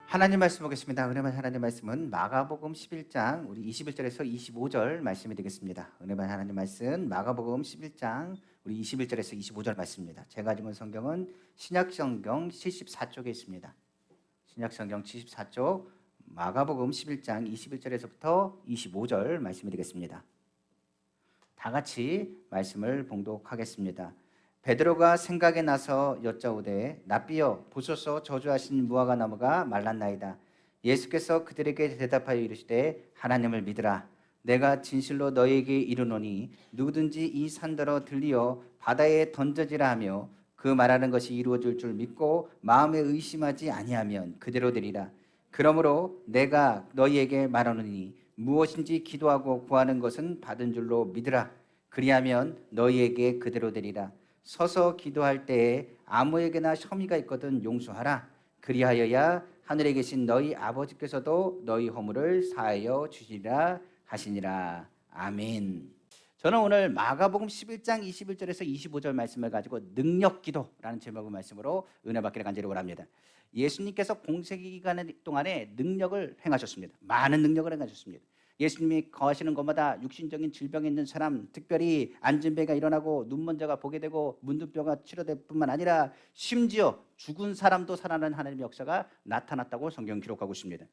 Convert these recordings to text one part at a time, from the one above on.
하나님 말씀 보겠습니다. 은혜만 하나님 말씀은 마가복음 11장 우리 21절에서 25절 말씀이 되겠습니다. 은혜만 하나님 말씀 마가복음 11장 우리 21절에서 25절 말씀입니다. 제가 가지고 있는 성경은 신약성경 74쪽에 있습니다. 신약성경 74쪽 마가복음 11장 21절에서부터 25절 말씀이 되겠습니다. 다 같이 말씀을 봉독하겠습니다. 베드로가 생각에 나서 여짜오되 랍비여 보소서 저주하신 무화과 나무가 말랐나이다. 예수께서 그들에게 대답하여 이르시되 하나님을 믿으라. 내가 진실로 너희에게 이르노니 누구든지 이 산더러 들리어 바다에 던져지라 하며 그 말하는 것이 이루어질 줄 믿고 마음에 의심하지 아니하면 그대로 되리라. 그러므로 내가 너희에게 말하노니 무엇인지 기도하고 구하는 것은 받은 줄로 믿으라. 그리하면 너희에게 그대로 되리라. 서서 기도할 때에 아무에게나 혐의가 있거든 용서하라. 그리하여야 하늘에 계신 너희 아버지께서도 너희 허물을 사하여 주시리라 하시니라. 아멘. 저는 오늘 마가복음 11장 21절에서 25절 말씀을 가지고 능력기도라는 제목의 말씀으로 은혜 받기를 간절히 원합니다. 예수님께서 공생의 기간 동안에 능력을 행하셨습니다. 많은 능력을 행하셨습니다. 예수님이 거하시는 곳마다 육신적인 질병이 있는 사람, 특별히 앉은배가 일어나고 눈먼자가 보게 되고 문둥병가 치료될 뿐만 아니라 심지어 죽은 사람도 살아나는 하나님의 역사가 나타났다고 성경 기록하고 있습니다.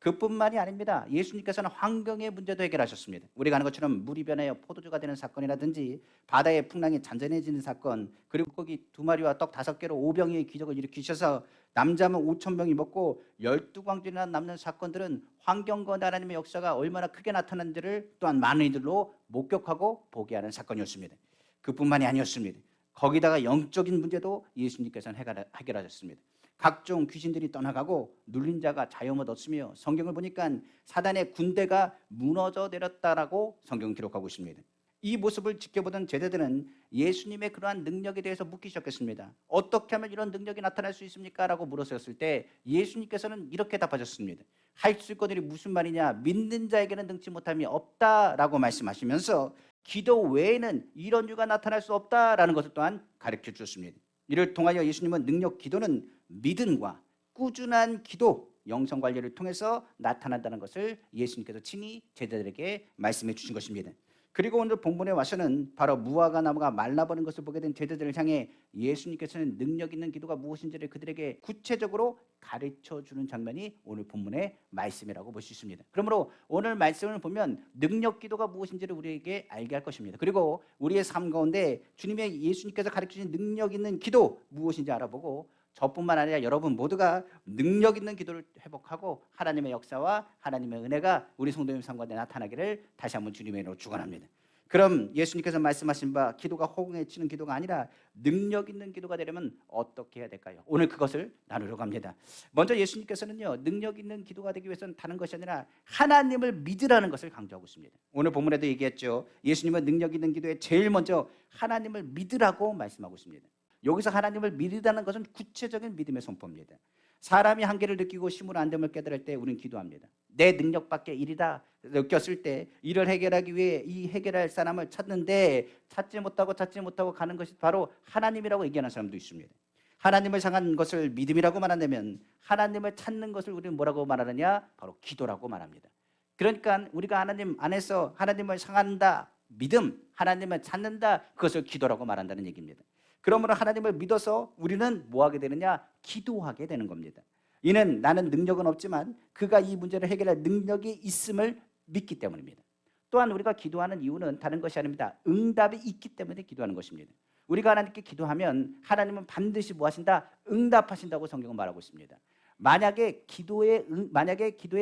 그뿐만이 아닙니다. 예수님께서는 환경의 문제도 해결하셨습니다. 우리가 아는 것처럼 물이 변하여 포도주가 되는 사건이라든지 바다의 풍랑이 잔잔해지는 사건, 그리고 고기 2마리와 떡 5개로 5병의 기적을 일으키셔서 남자면 5,000명이 먹고 12광주나 남는 사건들은 환경과 하나님의 역사가 얼마나 크게 나타난지를 또한 많은 이들로 목격하고 보게 하는 사건이었습니다. 그뿐만이 아니었습니다. 거기다가 영적인 문제도 예수님께서는 해결하셨습니다. 각종 귀신들이 떠나가고 눌린 자가 자유함을 얻으며 성경을 보니까 사단의 군대가 무너져 내렸다라고 성경 기록하고 있습니다. 이 모습을 지켜보던 제자들은 예수님의 그러한 능력에 대해서 묻기 시작했습니다. 어떻게 하면 이런 능력이 나타날 수 있습니까? 라고 물었을 때 예수님께서는 이렇게 답하셨습니다. 할 수 있거들이 무슨 말이냐? 믿는 자에게는 능치 못함이 없다라고 말씀하시면서 기도 외에는 이런 이유가 나타날 수 없다라는 것을 또한 가르쳐 주셨습니다. 이를 통하여 예수님은 능력 기도는 믿음과 꾸준한 기도, 영성 관리를 통해서 나타난다는 것을 예수님께서 친히 제자들에게 말씀해 주신 것입니다. 그리고 오늘 본문에 와서는 바로 무화과 나무가 말라버린 것을 보게 된 제자들을 향해 예수님께서는 능력 있는 기도가 무엇인지를 그들에게 구체적으로 가르쳐 주는 장면이 오늘 본문의 말씀이라고 볼 수 있습니다. 그러므로 오늘 말씀을 보면 능력 기도가 무엇인지를 우리에게 알게 할 것입니다. 그리고 우리의 삶 가운데 주님의 예수님께서 가르쳐 주신 능력 있는 기도 무엇인지 알아보고 저뿐만 아니라 여러분 모두가 능력 있는 기도를 회복하고 하나님의 역사와 하나님의 은혜가 우리 성도님 삶 가운데 나타나기를 다시 한번 주님의 이름으로 축원합니다. 그럼 예수님께서 말씀하신 바 기도가 허공에 치는 기도가 아니라 능력 있는 기도가 되려면 어떻게 해야 될까요? 오늘 그것을 나누려고 합니다. 먼저 예수님께서는요, 능력 있는 기도가 되기 위해서는 다른 것이 아니라 하나님을 믿으라는 것을 강조하고 있습니다. 오늘 본문에도 얘기했죠. 예수님은 능력 있는 기도에 제일 먼저 하나님을 믿으라고 말씀하고 있습니다. 여기서 하나님을 믿으라는 것은 구체적인 믿음의 선포입니다. 사람이 한계를 느끼고 힘으로 안 됨을 깨달을 때 우리는 기도합니다. 내 능력 밖의 일이다 느꼈을 때 이를 해결하기 위해 이 해결할 사람을 찾는데 찾지 못하고 가는 것이 바로 하나님이라고 얘기하는 사람도 있습니다. 하나님을 향한 것을 믿음이라고 말한다면 하나님을 찾는 것을 우리는 뭐라고 말하느냐? 바로 기도라고 말합니다. 그러니까 우리가 하나님 안에서 하나님을 향한다, 믿음, 하나님을 찾는다, 그것을 기도라고 말한다는 얘기입니다. 그러므로 하나님을 믿어서 우리는 뭐 하게 되느냐? 기도하게 되는 겁니다. 이는 나는 능력은 없지만 그가 이 문제를 해결할 능력이 있음을 믿기 때문입니다. 또한 우리가 기도하는 이유는 다른 것이 아닙니다. 응답이 있기 때문에 기도하는 것입니다. 우리가 하나님께 기도하면 하나님은 반드시 뭐 하신다? 응답하신다고 성경은 말하고 있습니다. 만약에 기도에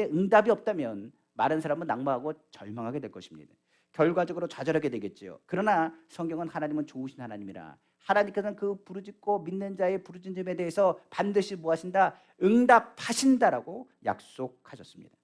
응답이 없다면 많은 사람은 낙마하고 절망하게 될 것입니다. 결과적으로 좌절하게 되겠지요. 그러나 성경은 하나님은 좋으신 하나님이라 하나님께서는 그 부르짖고 믿는 자의 부르짖음에 대해서 반드시 뭐 하신다? 응답하신다라고 약속하셨습니다.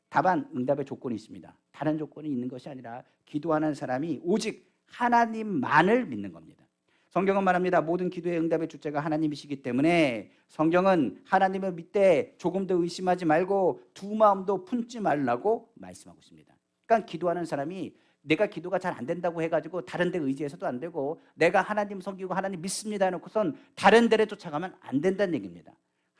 다만 응답의 조건이 있습니다. 다른 조건이 있는 것이 아니라 기도하는 사람이 오직 하나님만을 믿는 겁니다. 성경은 말합니다. 모든 기도의 응답의 주체가 하나님이시기 때문에 성경은 하나님을 믿되 조금 더 의심하지 말고 두 마음도 품지 말라고 말씀하고 있습니다. 그러니까 기도하는 사람이 내가 기도가 잘 안 된다고 해가지고 다른 데 의지해서도 안 되고 내가 하나님 섬기고 하나님 믿습니다 해놓고선 다른 데를 쫓아가면 안 된다는 얘기입니다.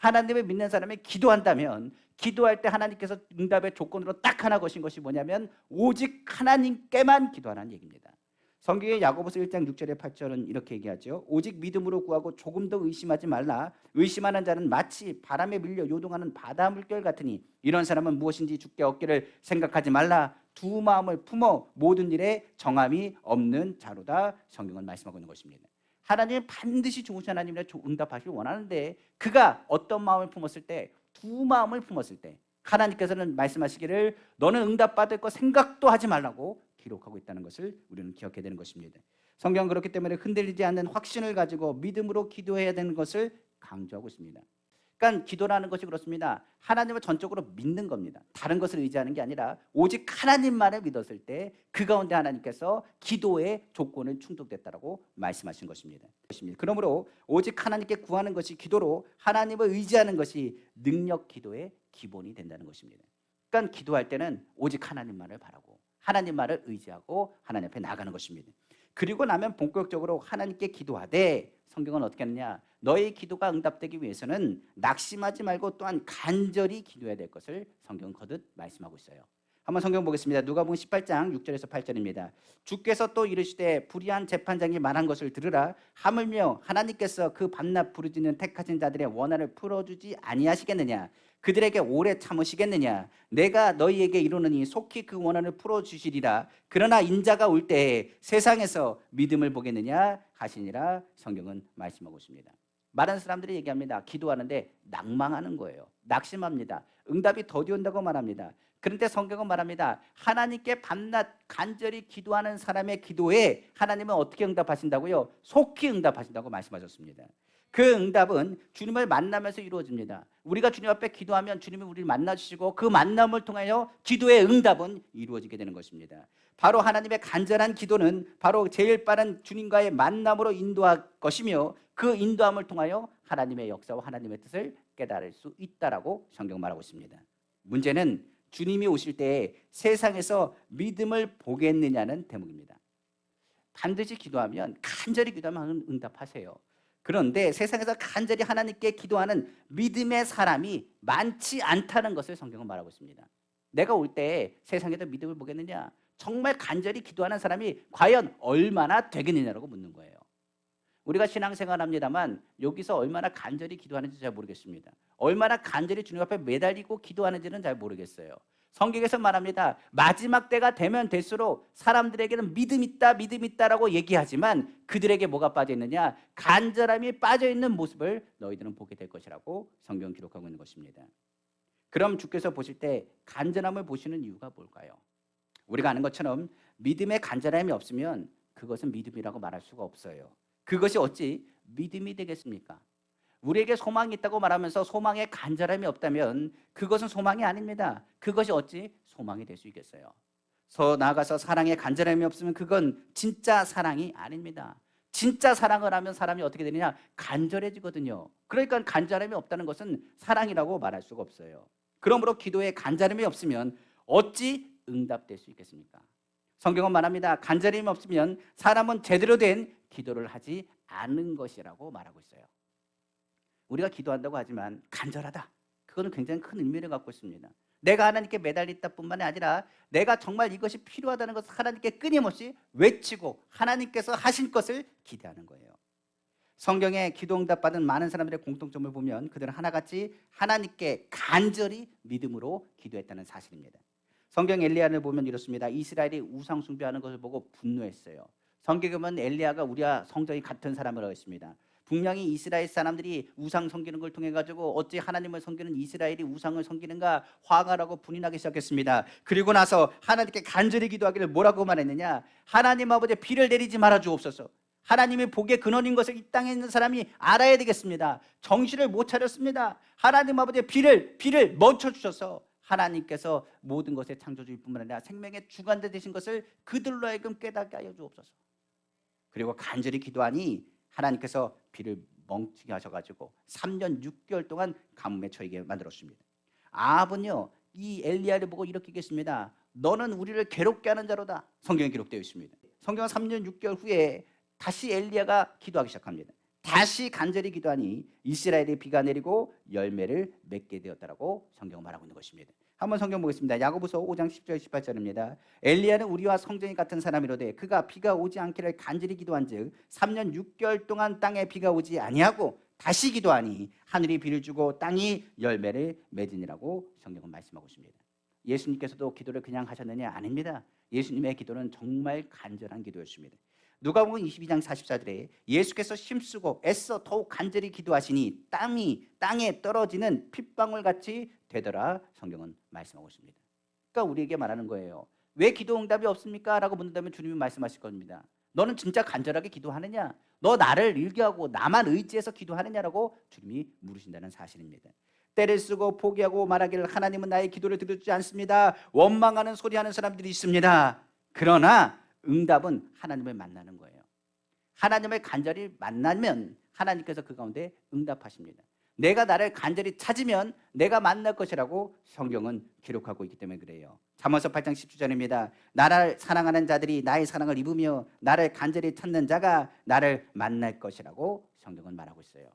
하나님을 믿는 사람이 기도한다면 기도할 때 하나님께서 응답의 조건으로 딱 하나 거신 것이 뭐냐면 오직 하나님께만 기도하라는 얘기입니다. 성경의 야고보서 1장 6절에 8절은 이렇게 얘기하죠. 오직 믿음으로 구하고 조금도 의심하지 말라. 의심하는 자는 마치 바람에 밀려 요동하는 바다 물결 같으니 이런 사람은 무엇인지 주께 얻기를 생각하지 말라. 두 마음을 품어 모든 일에 정함이 없는 자로다. 성경은 말씀하고 있는 것입니다. 하나님은 반드시 좋으신 하나님이라 응답하시길 원하는데 그가 어떤 마음을 품었을 때, 두 마음을 품었을 때 하나님께서는 말씀하시기를 너는 응답받을 거 생각도 하지 말라고 기록하고 있다는 것을 우리는 기억해야 되는 것입니다. 성경은 그렇기 때문에 흔들리지 않는 확신을 가지고 믿음으로 기도해야 되는 것을 강조하고 있습니다. 그러니까 기도라는 것이 그렇습니다. 하나님을 전적으로 믿는 겁니다. 다른 것을 의지하는 게 아니라 오직 하나님만을 믿었을 때 그 가운데 하나님께서 기도의 조건을 충족됐다라고 말씀하신 것입니다. 그러므로 오직 하나님께 구하는 것이 기도로 하나님을 의지하는 것이 능력 기도의 기본이 된다는 것입니다. 그러니까 기도할 때는 오직 하나님만을 바라고 하나님만을 의지하고 하나님 앞에 나가는 것입니다. 그리고 나면 본격적으로 하나님께 기도하되 성경은 어떻게 하느냐? 너의 기도가 응답되기 위해서는 낙심하지 말고 또한 간절히 기도해야 될 것을 성경은 거듭 말씀하고 있어요. 한번 성경 보겠습니다. 누가복음 18장 6절에서 8절입니다. 주께서 또 이르시되 불의한 재판장이 말한 것을 들으라. 하물며 하나님께서 그 밤낮 부르짖는 택하신 자들의 원한을 풀어주지 아니하시겠느냐? 그들에게 오래 참으시겠느냐? 내가 너희에게 이르노니 속히 그 원한을 풀어주시리라. 그러나 인자가 올 때에 세상에서 믿음을 보겠느냐 하시니라. 성경은 말씀하고 있습니다. 많은 사람들이 얘기합니다. 기도하는데 낭망하는 거예요. 낙심합니다. 응답이 더디 온다고 말합니다. 그런데 성경은 말합니다. 하나님께 밤낮 간절히 기도하는 사람의 기도에 하나님은 어떻게 응답하신다고요? 속히 응답하신다고 말씀하셨습니다. 그 응답은 주님을 만나면서 이루어집니다. 우리가 주님 앞에 기도하면 주님이 우리를 만나주시고 그 만남을 통하여 기도의 응답은 이루어지게 되는 것입니다. 바로 하나님의 간절한 기도는 바로 제일 빠른 주님과의 만남으로 인도할 것이며 그 인도함을 통하여 하나님의 역사와 하나님의 뜻을 깨달을 수 있다라고 성경 말하고 있습니다. 문제는 주님이 오실 때에 세상에서 믿음을 보겠느냐는 대목입니다. 반드시 기도하면 간절히 기도하면 응답하세요. 그런데 세상에서 간절히 하나님께 기도하는 믿음의 사람이 많지 않다는 것을 성경은 말하고 있습니다. 내가 올 때 세상에서 믿음을 보겠느냐? 정말 간절히 기도하는 사람이 과연 얼마나 되겠느냐라고 묻는 거예요. 우리가 신앙생활 합니다만 여기서 얼마나 간절히 기도하는지 잘 모르겠습니다. 얼마나 간절히 주님 앞에 매달리고 기도하는지는 잘 모르겠어요. 성경에서 말합니다. 마지막 때가 되면 될수록 사람들에게는 믿음 있다라고 얘기하지만 그들에게 뭐가 빠져있느냐? 간절함이 빠져있는 모습을 너희들은 보게 될 것이라고 성경은 기록하고 있는 것입니다. 그럼 주께서 보실 때 간절함을 보시는 이유가 뭘까요? 우리가 아는 것처럼 믿음에 간절함이 없으면 그것은 믿음이라고 말할 수가 없어요. 그것이 어찌 믿음이 되겠습니까? 우리에게 소망이 있다고 말하면서 소망에 간절함이 없다면 그것은 소망이 아닙니다. 그것이 어찌 소망이 될 수 있겠어요? 더 나아가서 사랑에 간절함이 없으면 그건 진짜 사랑이 아닙니다. 진짜 사랑을 하면 사람이 어떻게 되느냐? 간절해지거든요. 그러니까 간절함이 없다는 것은 사랑이라고 말할 수가 없어요. 그러므로 기도에 간절함이 없으면 어찌 응답될 수 있겠습니까? 성경은 말합니다. 간절함이 없으면 사람은 제대로 된 기도를 하지 않은 것이라고 말하고 있어요. 우리가 기도한다고 하지만 간절하다. 그거는 굉장히 큰 의미를 갖고 있습니다. 내가 하나님께 매달렸다 뿐만 아니라 내가 정말 이것이 필요하다는 것을 하나님께 끊임없이 외치고 하나님께서 하신 것을 기대하는 거예요. 성경에 기도 응답받은 많은 사람들의 공통점을 보면 그들은 하나같이 하나님께 간절히 믿음으로 기도했다는 사실입니다. 성경 엘리야를 보면 이렇습니다. 이스라엘이 우상 숭배하는 것을 보고 분노했어요. 성경에 보면 엘리야가 우리와 성정이 같은 사람이라고 했습니다. 분명히 이스라엘 사람들이 우상 섬기는 걸 통해 가지고 어찌 하나님을 섬기는 이스라엘이 우상을 섬기는가 화가 나고 분이 나기 시작했습니다. 그리고 나서 하나님께 간절히 기도하기를 뭐라고 말했느냐? 하나님 아버지 비를 내리지 말아 주옵소서. 하나님의 복의 근원인 것을 이 땅에 있는 사람이 알아야 되겠습니다. 정신을 못 차렸습니다. 하나님 아버지 비를 멈춰 주셔서 하나님께서 모든 것의 창조주일 뿐만 아니라 생명의 주관자 되신 것을 그들로 하여금 깨닫게 하여 주옵소서. 그리고 간절히 기도하니 하나님께서 비를 멈추게 하셔가지고 3년 6개월 동안 가뭄에 처하게 만들었습니다. 아합은요 이 엘리야를 보고 이렇게 얘기했습니다. 너는 우리를 괴롭게 하는 자로다. 성경에 기록되어 있습니다. 성경은 3년 6개월 후에 다시 엘리야가 기도하기 시작합니다. 다시 간절히 기도하니 이스라엘에 비가 내리고 열매를 맺게 되었다라고 성경은 말하고 있는 것입니다. 한번 성경 보겠습니다. 야고보서 5장 10절 18절입니다. 엘리야는 우리와 성전이 같은 사람이로되 그가 비가 오지 않기를 간절히 기도한즉 3년 6개월 동안 땅에 비가 오지 아니하고 다시 기도하니 하늘이 비를 주고 땅이 열매를 맺으니라고 성경은 말씀하고 있습니다. 예수님께서도 기도를 그냥 하셨느냐? 아닙니다. 예수님의 기도는 정말 간절한 기도였습니다. 누가복음 22장 44절에 예수께서 힘쓰고 애써 더욱 간절히 기도하시니 땀이 땅에 떨어지는 핏방울 같이 되더라 성경은 말씀하고 있습니다. 그러니까 우리에게 말하는 거예요. 왜 기도 응답이 없습니까? 라고 묻는다면 주님이 말씀하실 겁니다. 너는 진짜 간절하게 기도하느냐? 너 나를 일교하고 나만 의지해서 기도하느냐라고 주님이 물으신다는 사실입니다. 때를 쓰고 포기하고 말하기를 하나님은 나의 기도를 들어주지 않습니다. 원망하는 소리하는 사람들이 있습니다. 그러나 응답은 하나님을 만나는 거예요. 하나님을 간절히 만나면 하나님께서 그 가운데 응답하십니다. 내가 나를 간절히 찾으면 내가 만날 것이라고 성경은 기록하고 있기 때문에 그래요. 잠언서 8장 10절입니다. 나를 사랑하는 자들이 나의 사랑을 입으며 나를 간절히 찾는 자가 나를 만날 것이라고 성경은 말하고 있어요.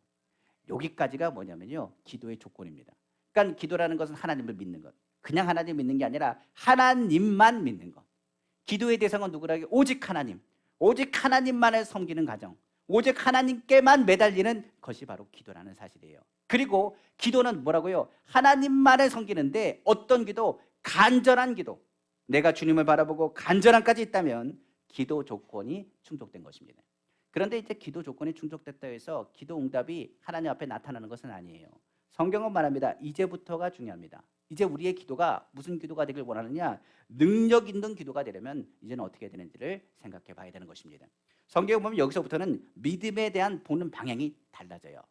여기까지가 뭐냐면요, 기도의 조건입니다. 그러니까 기도라는 것은 하나님을 믿는 것, 그냥 하나님을 믿는 게 아니라 하나님만 믿는 것. 기도의 대상은 누구라고? 오직 하나님, 오직 하나님만을 섬기는 가정, 오직 하나님께만 매달리는 것이 바로 기도라는 사실이에요. 그리고 기도는 뭐라고요? 하나님만을 섬기는데 어떤 기도? 간절한 기도. 내가 주님을 바라보고 간절함까지 있다면 기도 조건이 충족된 것입니다. 그런데 이제 기도 조건이 충족됐다 해서 기도 응답이 하나님 앞에 나타나는 것은 아니에요. 성경은 말합니다. 이제부터가 중요합니다. 이제 우리의 기도가 무슨 기도가 되길 원하느냐? 능력 있는 기도가 되려면 이제는 어떻게 되는지를 생각해 봐야 되는 것입니다. 성경을 보면 여기서부터는 믿음에 대한 보는 방향이 달라져요.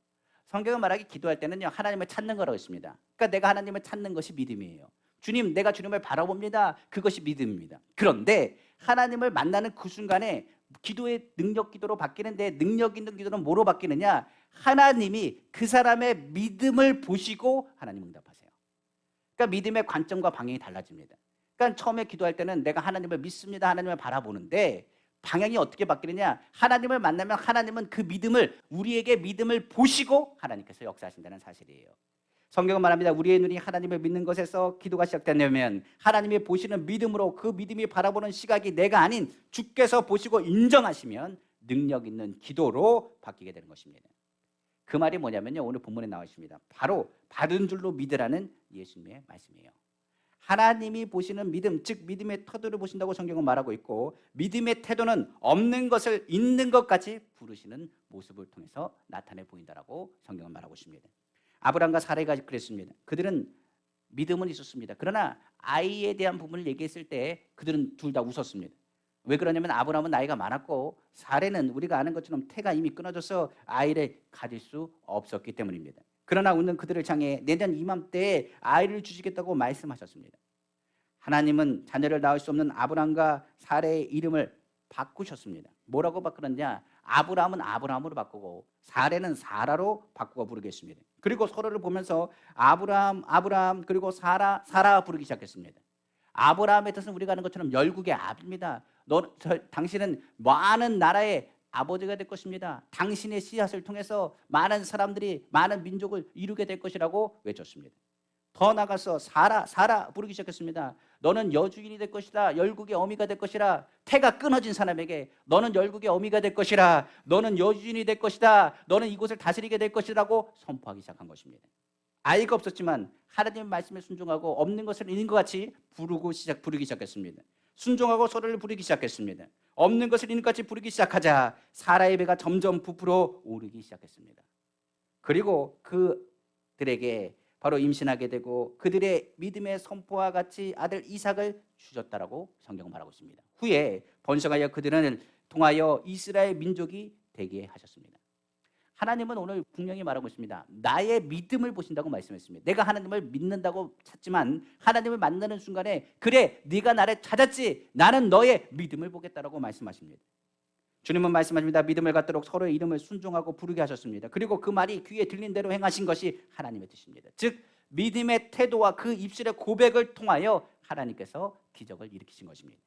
성경은 말하기 기도할 때는요, 하나님을 찾는 거라고 했습니다. 그러니까 내가 하나님을 찾는 것이 믿음이에요. 주님, 내가 주님을 바라봅니다. 그것이 믿음입니다. 그런데 하나님을 만나는 그 순간에 기도의 능력 기도로 바뀌는데, 능력 있는 기도는 뭐로 바뀌느냐? 하나님이 그 사람의 믿음을 보시고 하나님 응답하세요. 그러니까 믿음의 관점과 방향이 달라집니다. 그러니까 처음에 기도할 때는 내가 하나님을 믿습니다, 하나님을 바라보는데 방향이 어떻게 바뀌느냐? 하나님을 만나면 하나님은 그 믿음을, 우리에게 믿음을 보시고 하나님께서 역사하신다는 사실이에요. 성경은 말합니다. 우리의 눈이 하나님을 믿는 것에서 기도가 시작되려면 하나님이 보시는 믿음으로, 그 믿음이 바라보는 시각이 내가 아닌 주께서 보시고 인정하시면 능력 있는 기도로 바뀌게 되는 것입니다. 그 말이 뭐냐면요, 오늘 본문에 나와 있습니다. 바로 받은 줄로 믿으라는 예수님의 말씀이에요. 하나님이 보시는 믿음, 즉 믿음의 태도를 보신다고 성경은 말하고 있고, 믿음의 태도는 없는 것을 있는 것까지 부르시는 모습을 통해서 나타내 보인다라고 성경은 말하고 있습니다. 아브라함과 사라가 그랬습니다. 그들은 믿음은 있었습니다. 그러나 아이에 대한 부분을 얘기했을 때 그들은 둘 다 웃었습니다. 왜 그러냐면 아브라함은 나이가 많았고 사라는 우리가 아는 것처럼 태가 이미 끊어져서 아이를 가질 수 없었기 때문입니다. 그러나 웃는 그들을 향해 내년 이맘때에 아이를 주시겠다고 말씀하셨습니다. 하나님은 자녀를 낳을 수 없는 아브라함과 사라의 이름을 바꾸셨습니다. 뭐라고 바꾸느냐? 아브라함은 아브라함으로 바꾸고 사라는 사라로 바꾸어 부르겠습니다. 그리고 서로를 보면서 아브라함, 아브라함, 그리고 사라, 사라 부르기 시작했습니다. 아브라함의 뜻은 우리가 아는 것처럼 열국의 아비입니다. 당신은 많은 나라의 아버지가 될 것입니다. 당신의 씨앗을 통해서 많은 사람들이, 많은 민족을 이루게 될 것이라고 외쳤습니다. 더 나가서 사라, 사라 부르기 시작했습니다. 너는 여주인이 될 것이다. 열국의 어미가 될 것이라. 태가 끊어진 사람에게 너는 열국의 어미가 될 것이라. 너는 여주인이 될 것이다. 너는 이곳을 다스리게 될 것이라고 선포하기 시작한 것입니다. 아이가 없었지만 하나님의 말씀에 순종하고 없는 것을 있는 것 같이 부르기 시작했습니다. 순종하고 소리를 부르기 시작했습니다. 없는 것을 있는 것 같이 부르기 시작하자 사라의 배가 점점 부풀어 오르기 시작했습니다. 그리고 그들에게 바로 임신하게 되고 그들의 믿음의 선포와 같이 아들 이삭을 주셨다라고 성경은 말하고 있습니다. 후에 번성하여 그들은 통하여 이스라엘 민족이 되게 하셨습니다. 하나님은 오늘 분명히 말하고 있습니다. 나의 믿음을 보신다고 말씀했습니다. 내가 하나님을 믿는다고 찾지만 하나님을 만나는 순간에 그래, 네가 나를 찾았지, 나는 너의 믿음을 보겠다라고 말씀하십니다. 주님은 말씀하십니다. 믿음을 갖도록 서로의 이름을 순종하고 부르게 하셨습니다. 그리고 그 말이 귀에 들린 대로 행하신 것이 하나님의 뜻입니다. 즉 믿음의 태도와 그 입술의 고백을 통하여 하나님께서 기적을 일으키신 것입니다.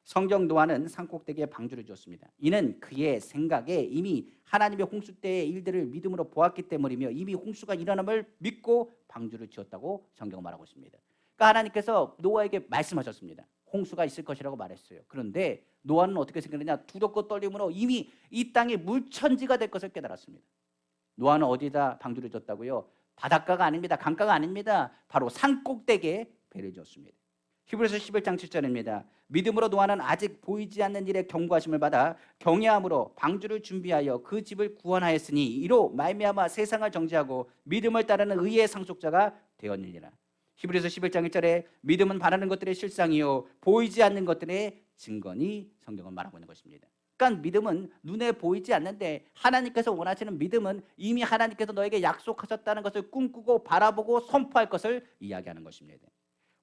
성경 노아는 산꼭대기에 방주를 지었습니다. 이는 그의 생각에 이미 하나님의 홍수 때의 일들을 믿음으로 보았기 때문이며 이미 홍수가 일어남을 믿고 방주를 지었다고 성경은 말하고 있습니다. 그러니까 하나님께서 노아에게 말씀하셨습니다. 홍수가 있을 것이라고 말했어요. 그런데 노아는 어떻게 생각했냐? 두렵고 떨림으로 이미 이 땅이 물천지가 될 것을 깨달았습니다. 노아는 어디다 방주를 지었다고요? 바닷가가 아닙니다. 강가가 아닙니다. 바로 산꼭대기에 배를 지었습니다. 히브리서 11장 7절입니다. 믿음으로 노아는 아직 보이지 않는 일에 경고하심을 받아 경외함으로 방주를 준비하여 그 집을 구원하였으니 이로 말미암아 세상을 정죄하고 믿음을 따르는 의의 상속자가 되었느니라. 히브리서 11장 1절에 믿음은 바라는 것들의 실상이요 보이지 않는 것들의 증거니 성경은 말하고 있는 것입니다. 그러니까 믿음은 눈에 보이지 않는데 하나님께서 원하시는 믿음은 이미 하나님께서 너에게 약속하셨다는 것을 꿈꾸고 바라보고 선포할 것을 이야기하는 것입니다.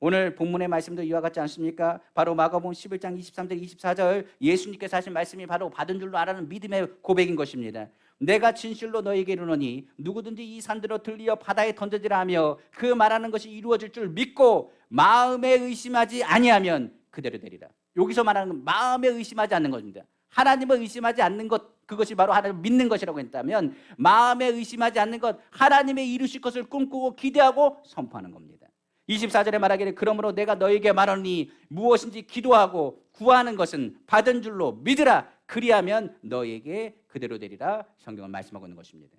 오늘 본문의 말씀도 이와 같지 않습니까? 바로 마가복음 11장 23절 24절 예수님께서 하신 말씀이 바로 받은 줄로 알아는 믿음의 고백인 것입니다. 내가 진실로 너에게 이르노니 누구든지 이 산들로 들리어 바다에 던져지라 하며 그 말하는 것이 이루어질 줄 믿고 마음에 의심하지 아니하면 그대로 되리라. 여기서 말하는 건 마음에 의심하지 않는 것입니다. 하나님을 의심하지 않는 것, 그것이 바로 하나님을 믿는 것이라고 했다면 마음에 의심하지 않는 것, 하나님의 이루실 것을 꿈꾸고 기대하고 선포하는 겁니다. 24절에 말하기를 그러므로 내가 너에게 말하니 무엇인지 기도하고 구하는 것은 받은 줄로 믿으라. 그리하면 너에게 그대로 되리라. 성경은 말씀하고 있는 것입니다.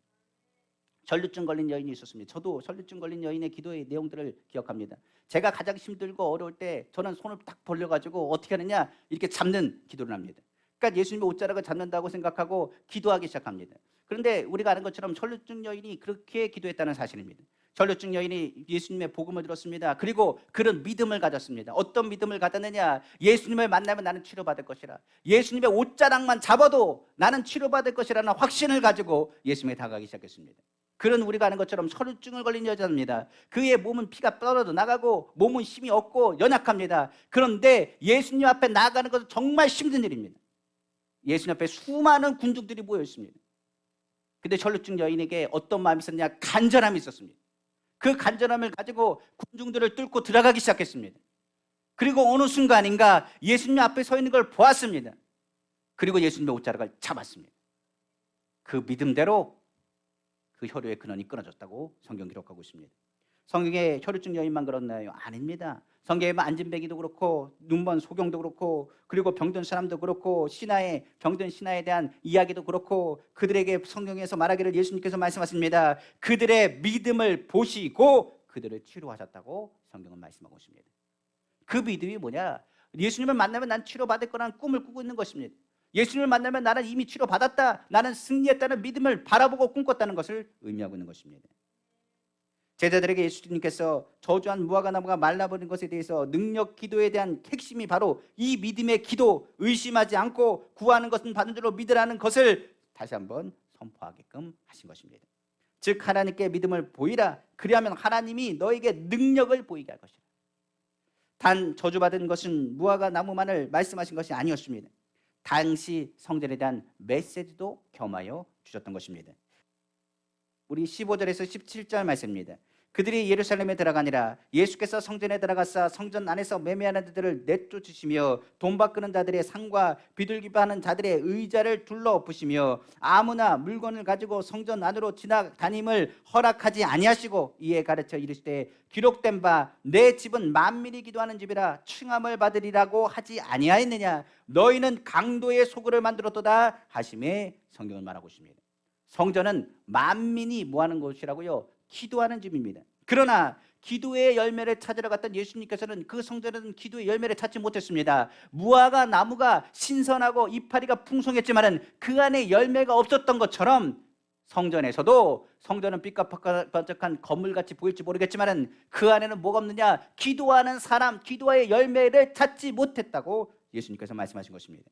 전류증 걸린 여인이 있었습니다. 저도 전류증 걸린 여인의 기도의 내용들을 기억합니다. 제가 가장 힘들고 어려울 때 저는 손을 딱 벌려가지고 어떻게 하느냐 이렇게 잡는 기도를 합니다. 그러니까 예수님의 옷자락을 잡는다고 생각하고 기도하기 시작합니다. 그런데 우리가 아는 것처럼 전류증 여인이 그렇게 기도했다는 사실입니다. 전류증 여인이 예수님의 복음을 들었습니다. 그리고 그런 믿음을 가졌습니다. 어떤 믿음을 가졌느냐? 예수님을 만나면 나는 치료받을 것이라. 예수님의 옷자락만 잡아도 나는 치료받을 것이라는 확신을 가지고 예수님에 다가가기 시작했습니다. 그런 우리가 아는 것처럼 전류증을 걸린 여자입니다. 그의 몸은 피가 떨어져 나가고 몸은 힘이 없고 연약합니다. 그런데 예수님 앞에 나아가는 것은 정말 힘든 일입니다. 예수님 앞에 수많은 군중들이 모여 있습니다. 근데 전류증 여인에게 어떤 마음이 있었냐? 간절함이 있었습니다. 그 간절함을 가지고 군중들을 뚫고 들어가기 시작했습니다. 그리고 어느 순간인가 예수님 앞에 서 있는 걸 보았습니다. 그리고 예수님의 옷자락을 잡았습니다. 그 믿음대로 그 혈류의 근원이 끊어졌다고 성경 기록하고 있습니다. 성경에 혈류증 여인만 그렇나요? 아닙니다. 성경에 안진뱅이도 그렇고 눈먼 소경도 그렇고 그리고 병든 사람도 그렇고 신하의 병든 신하에 대한 이야기도 그렇고 그들에게 성경에서 말하기를 예수님께서 말씀하십니다. 그들의 믿음을 보시고 그들을 치료하셨다고 성경은 말씀하고 있습니다. 그 믿음이 뭐냐? 예수님을 만나면 난 치료받을 거라는 꿈을 꾸고 있는 것입니다. 예수님을 만나면 나는 이미 치료받았다, 나는 승리했다는 믿음을 바라보고 꿈꿨다는 것을 의미하고 있는 것입니다. 제자들에게 예수님께서 저주한 무화과 나무가 말라버린 것에 대해서 능력 기도에 대한 핵심이 바로 이 믿음의 기도, 의심하지 않고 구하는 것은 받은 줄로 믿으라는 것을 다시 한번 선포하게끔 하신 것입니다. 즉 하나님께 믿음을 보이라. 그리하면 하나님이 너에게 능력을 보이게 할 것이라. 단 저주받은 것은 무화과 나무만을 말씀하신 것이 아니었습니다. 당시 성전에 대한 메시지도 겸하여 주셨던 것입니다. 우리 15절에서 17절 말씀입니다. 그들이 예루살렘에 들어가니라. 예수께서 성전에 들어가사 성전 안에서 매매하는 자들을 내쫓으시며 돈 바꾸는 자들의 상과 비둘기파하는 자들의 의자를 둘러 부시며 아무나 물건을 가지고 성전 안으로 지나다님을 허락하지 아니하시고 이에 가르쳐 이르시되 기록된 바 내 집은 만민이 기도하는 집이라 칭함을 받으리라고 하지 아니하였느냐. 너희는 강도의 소굴을 만들었도다 하심에 성경을 말하고 있습니다. 성전은 만민이 뭐하는 곳이라고요? 기도하는 집입니다. 그러나 기도의 열매를 찾으러 갔던 예수님께서는 그 성전에는 기도의 열매를 찾지 못했습니다. 무화과 나무가 신선하고 이파리가 풍성했지만 그 안에 열매가 없었던 것처럼 성전에서도 성전은 빛과 번쩍한 건물같이 보일지 모르겠지만 그 안에는 뭐가 없느냐? 기도하는 사람, 기도의 열매를 찾지 못했다고 예수님께서 말씀하신 것입니다.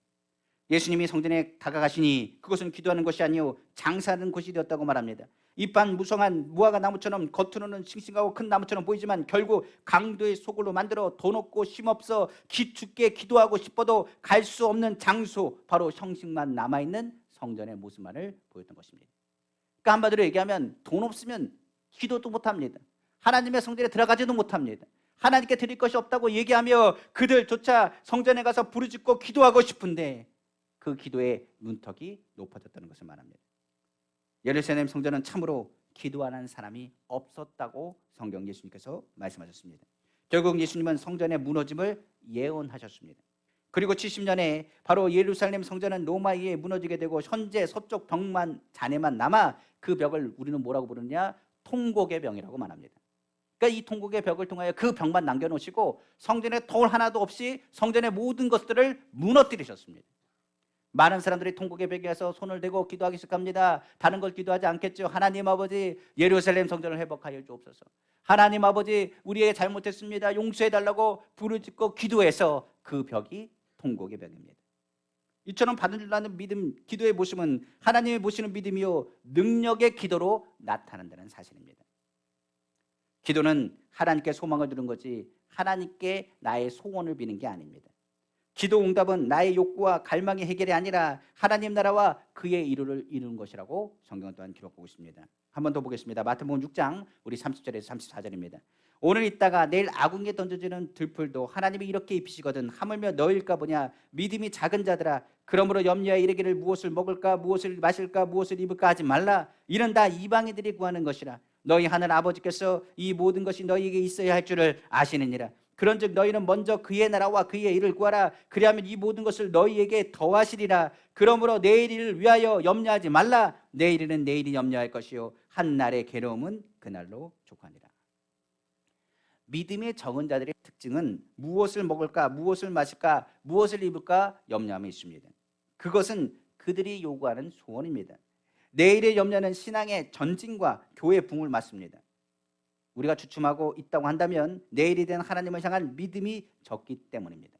예수님이 성전에 다가가시니 그것은 기도하는 것이 아니요 장사하는 곳이 되었다고 말합니다. 잎판 무성한 무화과 나무처럼 겉으로는 싱싱하고 큰 나무처럼 보이지만 결국 강도의 소굴로 만들어 돈 없고 힘없어 죽게 기도하고 싶어도 갈 수 없는 장소, 바로 형식만 남아있는 성전의 모습만을 보였던 것입니다. 그러니까 한마디로 얘기하면 돈 없으면 기도도 못합니다. 하나님의 성전에 들어가지도 못합니다. 하나님께 드릴 것이 없다고 얘기하며 그들조차 성전에 가서 부르짖고 기도하고 싶은데 그 기도의 문턱이 높아졌다는 것을 말합니다. 예루살렘 성전은 참으로 기도하는 사람이 없었다고 성경 예수님께서 말씀하셨습니다. 결국 예수님은 성전의 무너짐을 예언하셨습니다. 그리고 70년에 바로 예루살렘 성전은 로마에 의해 무너지게 되고 현재 서쪽 벽만 잔해만 남아 그 벽을 우리는 뭐라고 부르느냐? 통곡의 벽이라고 말합니다. 그러니까 이 통곡의 벽을 통하여 그 벽만 남겨놓으시고 성전에 돌 하나도 없이 성전의 모든 것들을 무너뜨리셨습니다. 많은 사람들이 통곡의 벽에 가서 손을 대고 기도하기 시작합니다. 다른 걸 기도하지 않겠죠. 하나님 아버지, 예루살렘 성전을 회복하여 주옵소서. 하나님 아버지, 우리에게 잘못했습니다. 용서해달라고 부르짖고 기도해서 그 벽이 통곡의 벽입니다. 이처럼 받으려는 믿음, 기도의 모습은 하나님이 보시는 믿음이요 능력의 기도로 나타난다는 사실입니다. 기도는 하나님께 소망을 두는 거지 하나님께 나의 소원을 비는 게 아닙니다. 기도 응답은 나의 욕구와 갈망의 해결이 아니라 하나님 나라와 그의 이루를 이루는 것이라고 성경은 또한 기록하고 있습니다. 한 번 더 보겠습니다. 마태복음 6장 우리 30절에서 34절입니다. 오늘 있다가 내일 아궁이에 던져지는 들풀도 하나님이 이렇게 입히시거든 하물며 너일까 보냐. 믿음이 작은 자들아, 그러므로 염려하여 이르기를 무엇을 먹을까 무엇을 마실까 무엇을 입을까 하지 말라. 이는 다 이방인들이 구하는 것이라. 너희 하늘 아버지께서 이 모든 것이 너희에게 있어야 할 줄을 아시느니라. 그런즉 너희는 먼저 그의 나라와 그의 일을 구하라. 그리하면 이 모든 것을 너희에게 더하시리라. 그러므로 내일 일을 위하여 염려하지 말라. 내일 일은 내일이 염려할 것이요 한 날의 괴로움은 그날로 족하니라. 믿음의 적은 자들의 특징은 무엇을 먹을까 무엇을 마실까 무엇을 입을까 염려함이 있습니다. 그것은 그들이 요구하는 소원입니다. 내일의 염려는 신앙의 전진과 교회 붕을 맞습니다. 우리가 주춤하고 있다고 한다면 내일이 된 하나님을 향한 믿음이 적기 때문입니다.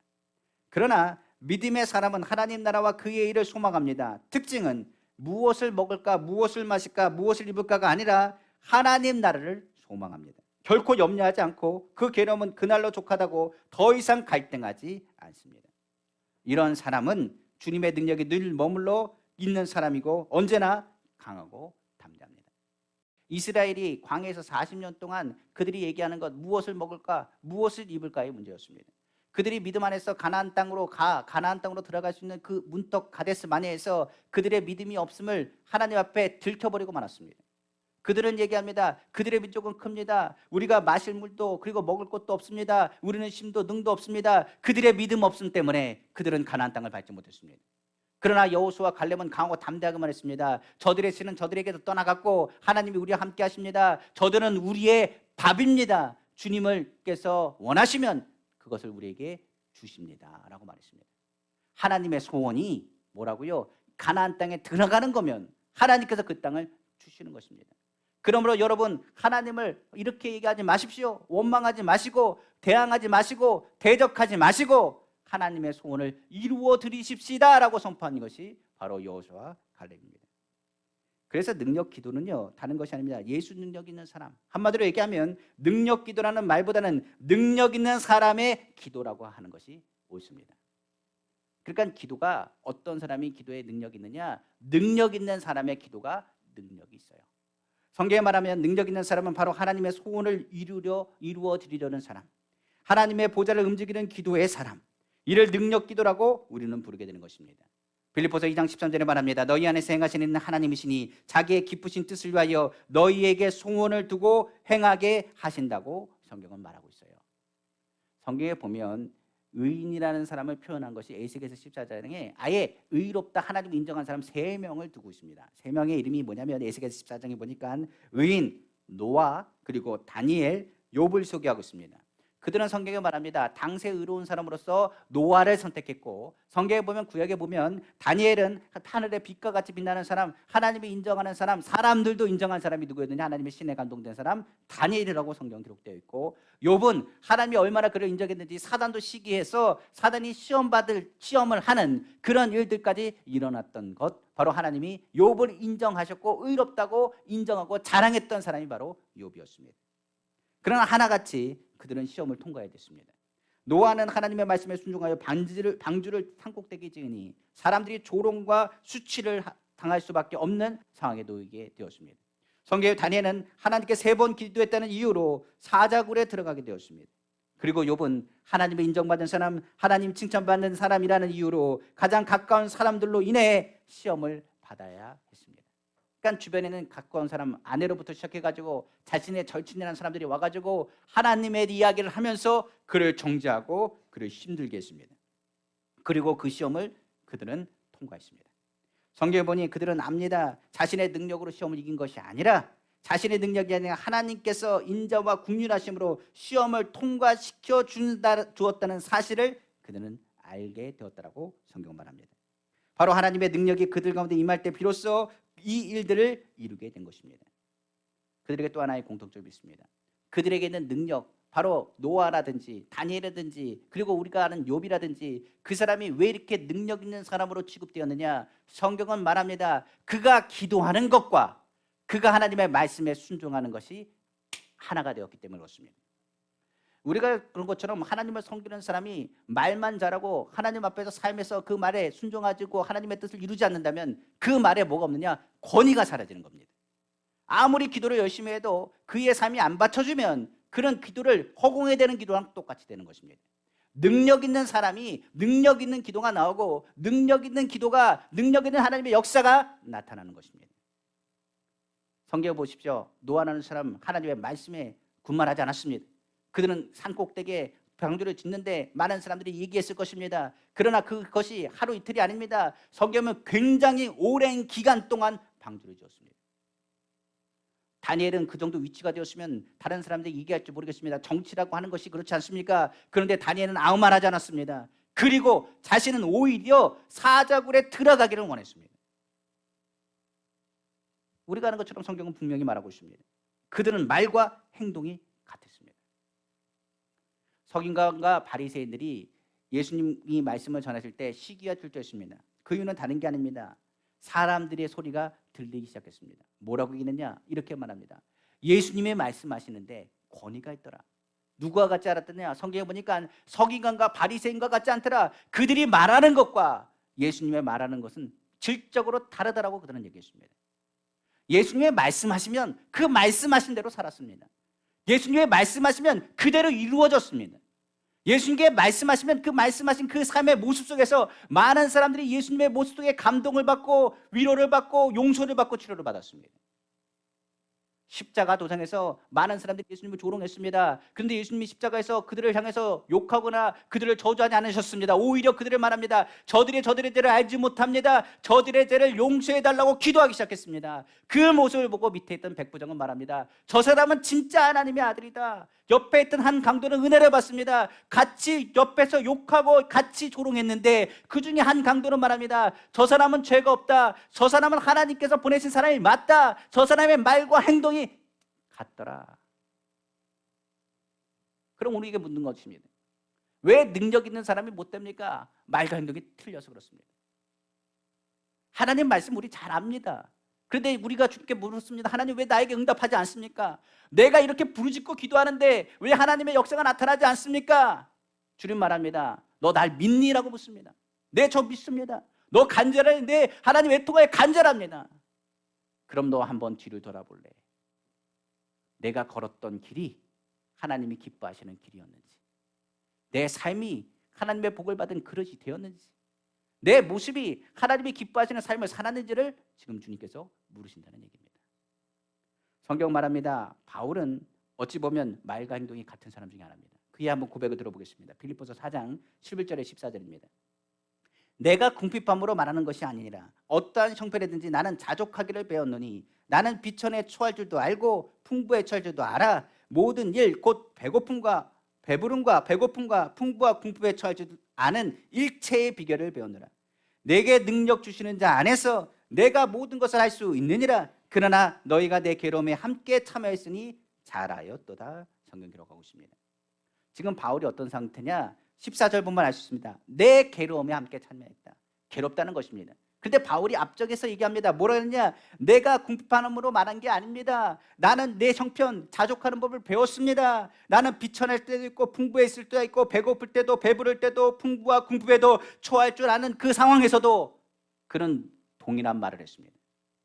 그러나 믿음의 사람은 하나님 나라와 그의 일을 소망합니다. 특징은 무엇을 먹을까 무엇을 마실까 무엇을 입을까가 아니라 하나님 나라를 소망합니다. 결코 염려하지 않고 그 괴로움은 그날로 족하다고 더 이상 갈등하지 않습니다. 이런 사람은 주님의 능력이 늘 머물러 있는 사람이고 언제나 강하고 담대합니다. 이스라엘이 광야에서 40년 동안 그들이 얘기하는 것 무엇을 먹을까 무엇을 입을까의 문제였습니다. 그들이 믿음 안에서 가나안 땅으로 들어갈 수 있는 그 문턱 가데스 마네에서 그들의 믿음이 없음을 하나님 앞에 들켜버리고 말았습니다. 그들은 얘기합니다. 그들의 민족은 큽니다. 우리가 마실 물도 그리고 먹을 것도 없습니다. 우리는 힘도 능도 없습니다. 그들의 믿음 없음 때문에 그들은 가나안 땅을 밟지 못했습니다. 그러나 여호수아 갈렙은 강하고 담대하게만 했습니다. 저들의 신은 저들에게도 떠나갔고 하나님이 우리와 함께 하십니다. 저들은 우리의 밥입니다. 주님을께서 원하시면 그것을 우리에게 주십니다 라고 말했습니다. 하나님의 소원이 뭐라고요? 가나안 땅에 들어가는 거면 하나님께서 그 땅을 주시는 것입니다. 그러므로 여러분 하나님을 이렇게 얘기하지 마십시오. 원망하지 마시고 대항하지 마시고 대적하지 마시고 하나님의 소원을 이루어 드리십시다 라고 선포한 것이 바로 여호수아 갈렙입니다. 그래서 능력 기도는요 다른 것이 아닙니다. 예수 능력 있는 사람, 한마디로 얘기하면 능력 기도라는 말보다는 능력 있는 사람의 기도라고 하는 것이 옳습니다. 그러니까 기도가 어떤 사람이 기도에 능력이 있느냐, 능력 있는 사람의 기도가 능력이 있어요. 성경에 말하면 능력 있는 사람은 바로 하나님의 소원을 이루어 드리려는 사람, 하나님의 보좌를 움직이는 기도의 사람, 이를 능력 기도라고 우리는 부르게 되는 것입니다. 빌립보서 2장 13절에 말합니다. 너희 안에서 행하시는 하나님이시니 자기의 기쁘신 뜻을 위하여 너희에게 소원을 두고 행하게 하신다고 성경은 말하고 있어요. 성경에 보면 의인이라는 사람을 표현한 것이 에스겔서 14장에 아예 의롭다 하나님 인정한 사람 3명을 두고 있습니다. 3명의 이름이 뭐냐면 에스겔서 14장에 보니까 의인, 노아, 그리고 다니엘, 욥을 소개하고 있습니다. 그들은 성경에 말합니다. 당세 의로운 사람으로서 노아를 선택했고 성경에 보면 구약에 보면 다니엘은 하늘의 빛과 같이 빛나는 사람, 하나님이 인정하는 사람, 사람들도 인정한 사람이 누구였느냐? 하나님의 신에 감동된 사람 다니엘이라고 성경 기록되어 있고 욥은 하나님이 얼마나 그를 인정했는지 사단도 시기해서 사단이 시험을 하는 그런 일들까지 일어났던 것, 바로 하나님이 욥을 인정하셨고 의롭다고 인정하고 자랑했던 사람이 바로 욥이었습니다. 그러나 하나같이 그들은 시험을 통과해야 됐습니다. 노아는 하나님의 말씀에 순종하여 방주를 산꼭대기에 지으니 사람들이 조롱과 수치를 당할 수밖에 없는 상황에 놓이게 되었습니다. 성경의 다니엘은 하나님께 3번 기도했다는 이유로 사자굴에 들어가게 되었습니다. 그리고 욥은 하나님의 인정받은 사람, 하나님 칭찬받는 사람이라는 이유로 가장 가까운 사람들로 인해 시험을 받아야 했습니다. 그러니까 주변에는 가까운 사람, 아내로부터 시작해가지고 자신의 절친이라는 사람들이 와가지고 하나님의 이야기를 하면서 그를 정죄하고 그를 힘들게 했습니다. 그리고 그 시험을 그들은 통과했습니다. 성경에 보니 그들은 압니다. 자신의 능력으로 시험을 이긴 것이 아니라 자신의 능력이 아니라 하나님께서 인자와 국률하심으로 시험을 통과시켜 주었다는 사실을 그들은 알게 되었다라고 성경은 말합니다. 바로 하나님의 능력이 그들 가운데 임할 때 비로소 이 일들을 이루게 된 것입니다. 그들에게 또 하나의 공통점이 있습니다. 그들에게 있는 능력, 바로 노아라든지 다니엘이라든지 그리고 우리가 아는 욥이라든지 그 사람이 왜 이렇게 능력 있는 사람으로 취급되었느냐? 성경은 말합니다. 그가 기도하는 것과 그가 하나님의 말씀에 순종하는 것이 하나가 되었기 때문에 그렇습니다. 우리가 그런 것처럼 하나님을 섬기는 사람이 말만 잘하고 하나님 앞에서 삶에서 그 말에 순종하고 하나님의 뜻을 이루지 않는다면 그 말에 뭐가 없느냐? 권위가 사라지는 겁니다. 아무리 기도를 열심히 해도 그의 삶이 안 받쳐주면 그런 기도를 허공에 대는 기도랑 똑같이 되는 것입니다. 능력 있는 사람이 능력 있는 기도가 나오고 능력 있는 기도가 능력 있는 하나님의 역사가 나타나는 것입니다. 성경에 보십시오. 노아라는 사람 하나님의 말씀에 군말하지 않았습니다. 그들은 산꼭대기에 방주를 짓는데 많은 사람들이 얘기했을 것입니다. 그러나 그것이 하루 이틀이 아닙니다. 성경은 굉장히 오랜 기간 동안 방주를 지었습니다. 다니엘은 그 정도 위치가 되었으면 다른 사람들이 얘기할지 모르겠습니다. 정치라고 하는 것이 그렇지 않습니까? 그런데 다니엘은 아무 말 하지 않았습니다. 그리고 자신은 오히려 사자굴에 들어가기를 원했습니다. 우리가 아는 것처럼 성경은 분명히 말하고 있습니다. 그들은 말과 행동이 같았습니다. 서기관과 바리새인들이 예수님이 말씀을 전하실 때 시기가 들떠있습니다. 그 이유는 다른 게 아닙니다. 사람들의 소리가 들리기 시작했습니다. 뭐라고 얘기했느냐? 이렇게 말합니다. 예수님의 말씀하시는데 권위가 있더라. 누구와 같지 않았더냐? 성경에 보니까 서기관과 바리새인과 같지 않더라. 그들이 말하는 것과 예수님의 말하는 것은 질적으로 다르다라고 그들은 얘기했습니다. 예수님의 말씀하시면 그 말씀하신 대로 살았습니다. 예수님의 말씀하시면 그대로 이루어졌습니다. 예수님께 말씀하시면 그 말씀하신 그 삶의 모습 속에서 많은 사람들이 예수님의 모습 속에 감동을 받고 위로를 받고 용서를 받고 치료를 받았습니다. 십자가 도상에서 많은 사람들이 예수님을 조롱했습니다. 그런데 예수님이 십자가에서 그들을 향해서 욕하거나 그들을 저주하지 않으셨습니다. 오히려 그들을 말합니다. 저들의 죄를 알지 못합니다. 저들의 죄를 용서해달라고 기도하기 시작했습니다. 그 모습을 보고 밑에 있던 백부장은 말합니다. 저 사람은 진짜 하나님의 아들이다. 옆에 있던 한 강도는 은혜를 받습니다. 같이 옆에서 욕하고 같이 조롱했는데 그 중에 한 강도는 말합니다. 저 사람은 죄가 없다. 저 사람은 하나님께서 보내신 사람이 맞다. 저 사람의 말과 행동이 같더라. 그럼 우리에게 묻는 것입니다. 왜 능력 있는 사람이 못 됩니까? 말과 행동이 틀려서 그렇습니다. 하나님 말씀 우리 잘 압니다. 그런데 우리가 주님께 물었습니다. 하나님 왜 나에게 응답하지 않습니까? 내가 이렇게 부르짖고 기도하는데 왜 하나님의 역사가 나타나지 않습니까? 주님 말합니다. 너 날 믿니? 라고 묻습니다. 네, 저 믿습니다. 너 간절한데 하나님 외통하에 간절합니다. 그럼 너 한번 뒤를 돌아볼래? 내가 걸었던 길이 하나님이 기뻐하시는 길이었는지, 내 삶이 하나님의 복을 받은 그릇이 되었는지, 내 모습이 하나님이 기뻐하시는 삶을 살았는지를 지금 주님께서 물으신다는 얘기입니다. 성경 말합니다. 바울은 어찌 보면 말과 행동이 같은 사람 중에 하나입니다. 그의 한번 고백을 들어보겠습니다. 빌립보서 4장 11절에 14절입니다. 내가 궁핍함으로 말하는 것이 아니니라. 어떠한 형편이든지 나는 자족하기를 배웠노니 나는 비천에 처할 줄도 알고 풍부에 처할 줄도 알아. 모든 일 곧 배고픔과 배부름과 배고픔과 풍부와 궁핍에 처할 줄 아는 일체의 비결을 배웠노라. 내게 능력 주시는 자 안에서 내가 모든 것을 할 수 있느니라. 그러나 너희가 내 괴로움에 함께 참여했으니 잘하였도다. 성경 기록하고 있습니다. 지금 바울이 어떤 상태냐? 14절 보면 알 수 있습니다. 내 괴로움에 함께 참여했다. 괴롭다는 것입니다. 근데 바울이 앞쪽에서 얘기합니다. 뭐라 했냐? 내가 궁핍함으로 말한 게 아닙니다. 나는 내 형편, 자족하는 법을 배웠습니다. 나는 비천할 때도 있고 풍부했을 때도 있고 배고플 때도 배부를 때도 풍부와 궁핍에도 초할 줄 아는 그 상황에서도 그는 동일한 말을 했습니다.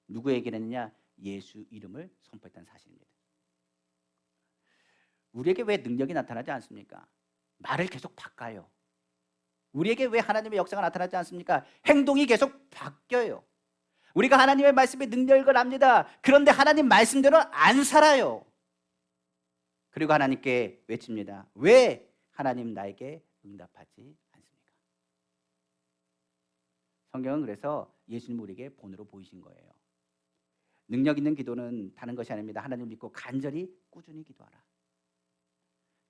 누구에게 했느냐? 예수 이름을 선포했다는 사실입니다. 우리에게 왜 능력이 나타나지 않습니까? 말을 계속 바꿔요. 우리에게 왜 하나님의 역사가 나타나지 않습니까? 행동이 계속 바뀌어요. 우리가 하나님의 말씀에 능력을 압니다. 그런데 하나님 말씀대로 안 살아요. 그리고 하나님께 외칩니다. 왜 하나님 나에게 응답하지 않습니까? 성경은 그래서 예수님 우리에게 본으로 보이신 거예요. 능력 있는 기도는 다른 것이 아닙니다. 하나님 믿고 간절히 꾸준히 기도하라.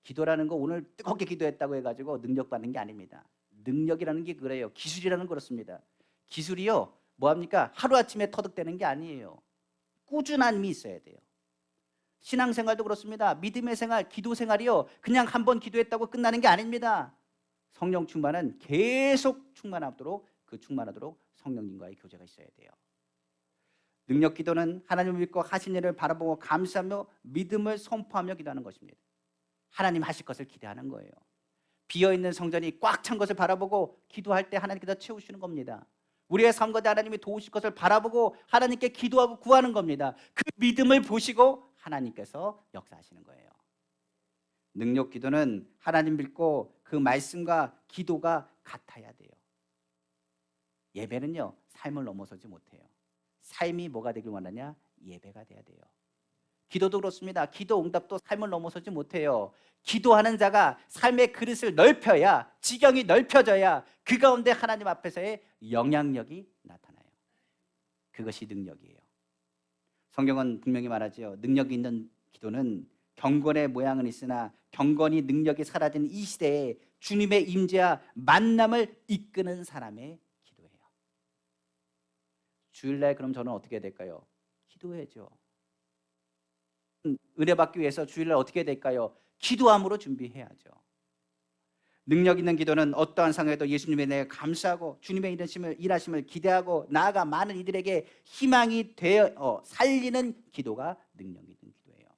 기도라는 거 오늘 뜨겁게 기도했다고 해가지고 능력 받는 게 아닙니다. 능력이라는 게 그래요. 기술이라는 거 그렇습니다. 기술이요 뭐합니까? 하루아침에 터득되는 게 아니에요. 꾸준함이 있어야 돼요. 신앙생활도 그렇습니다. 믿음의 생활, 기도 생활이요 그냥 한 번 기도했다고 끝나는 게 아닙니다. 성령 충만은 계속 충만하도록 성령님과의 교제가 있어야 돼요. 능력 기도는 하나님을 믿고 하신 일을 바라보고 감사하며 믿음을 선포하며 기도하는 것입니다. 하나님 하실 것을 기대하는 거예요. 비어있는 성전이 꽉 찬 것을 바라보고 기도할 때 하나님께서 채우시는 겁니다. 우리의 삶 가운데 하나님이 도우실 것을 바라보고 하나님께 기도하고 구하는 겁니다. 그 믿음을 보시고 하나님께서 역사하시는 거예요. 능력 기도는 하나님 믿고 그 말씀과 기도가 같아야 돼요. 예배는요 삶을 넘어서지 못해요. 삶이 뭐가 되길 원하냐? 예배가 돼야 돼요. 기도도 그렇습니다. 기도 응답도 삶을 넘어서지 못해요. 기도하는 자가 삶의 그릇을 넓혀야, 지경이 넓혀져야 그 가운데 하나님 앞에서의 영향력이 나타나요. 그것이 능력이에요. 성경은 분명히 말하지요. 능력이 있는 기도는 경건의 모양은 있으나 경건이 능력이 사라진 이 시대에 주님의 임재와 만남을 이끄는 사람의 기도예요. 주일날 그럼 저는 어떻게 해야 될까요? 기도해야죠. 은혜 받기 위해서 주일날 어떻게 해야 될까요? 기도함으로 준비해야죠. 능력 있는 기도는 어떠한 상황에도 예수님의 은혜에 감사하고 주님의 일하심을 기대하고 나아가 많은 이들에게 희망이 되어 살리는 기도가 능력 있는 기도예요.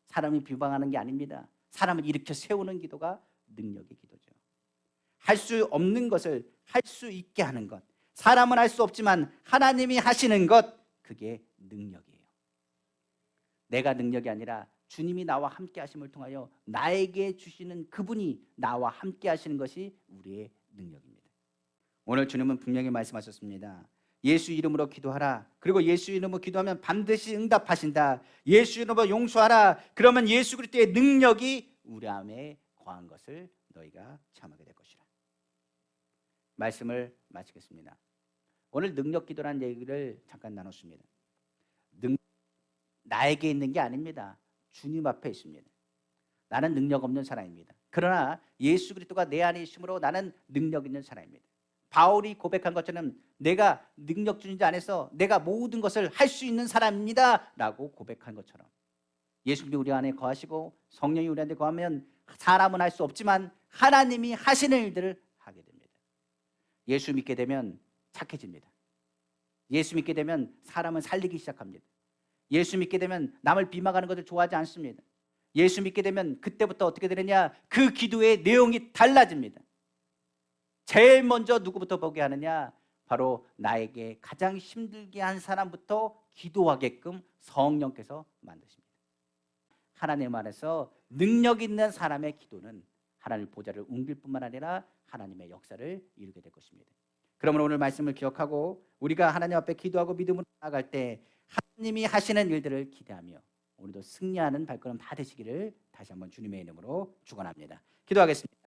사람이 비방하는 게 아닙니다. 사람을 일으켜 세우는 기도가 능력의 기도죠. 할 수 없는 것을 할 수 있게 하는 것. 사람은 할 수 없지만 하나님이 하시는 것, 그게 능력이에요. 내가 능력이 아니라 주님이 나와 함께 하심을 통하여 나에게 주시는 그분이 나와 함께 하시는 것이 우리의 능력입니다. 오늘 주님은 분명히 말씀하셨습니다. 예수 이름으로 기도하라. 그리고 예수 이름으로 기도하면 반드시 응답하신다. 예수 이름으로 용서하라. 그러면 예수 그리스도의 능력이 우리 안에 거한 것을 너희가 체험하게 될 것이라. 말씀을 마치겠습니다. 오늘 능력 기도라는 얘기를 잠깐 나눴습니다. 나에게 있는 게 아닙니다. 주님 앞에 있습니다. 나는 능력 없는 사람입니다. 그러나 예수 그리스도가 내 안에 있으므로 나는 능력 있는 사람입니다. 바울이 고백한 것처럼 내가 능력 주는 자 안에서 내가 모든 것을 할 수 있는 사람입니다 라고 고백한 것처럼 예수님이 우리 안에 거하시고 성령이 우리 안에 거하면 사람은 할 수 없지만 하나님이 하시는 일들을 하게 됩니다. 예수 믿게 되면 착해집니다. 예수 믿게 되면 사람은 살리기 시작합니다. 예수 믿게 되면 남을 비방하는 것을 좋아하지 않습니다. 예수 믿게 되면 그때부터 어떻게 되느냐? 그 기도의 내용이 달라집니다. 제일 먼저 누구부터 보게 하느냐? 바로 나에게 가장 힘들게 한 사람부터 기도하게끔 성령께서 만드십니다. 하나님 안에서 능력 있는 사람의 기도는 하나님 보좌를 옮길 뿐만 아니라 하나님의 역사를 이루게 될 것입니다. 그러므로 오늘 말씀을 기억하고 우리가 하나님 앞에 기도하고 믿음으로 나아갈 때 하나님이 하시는 일들을 기대하며 오늘도 승리하는 발걸음 다 되시기를 다시 한번 주님의 이름으로 축원합니다. 기도하겠습니다.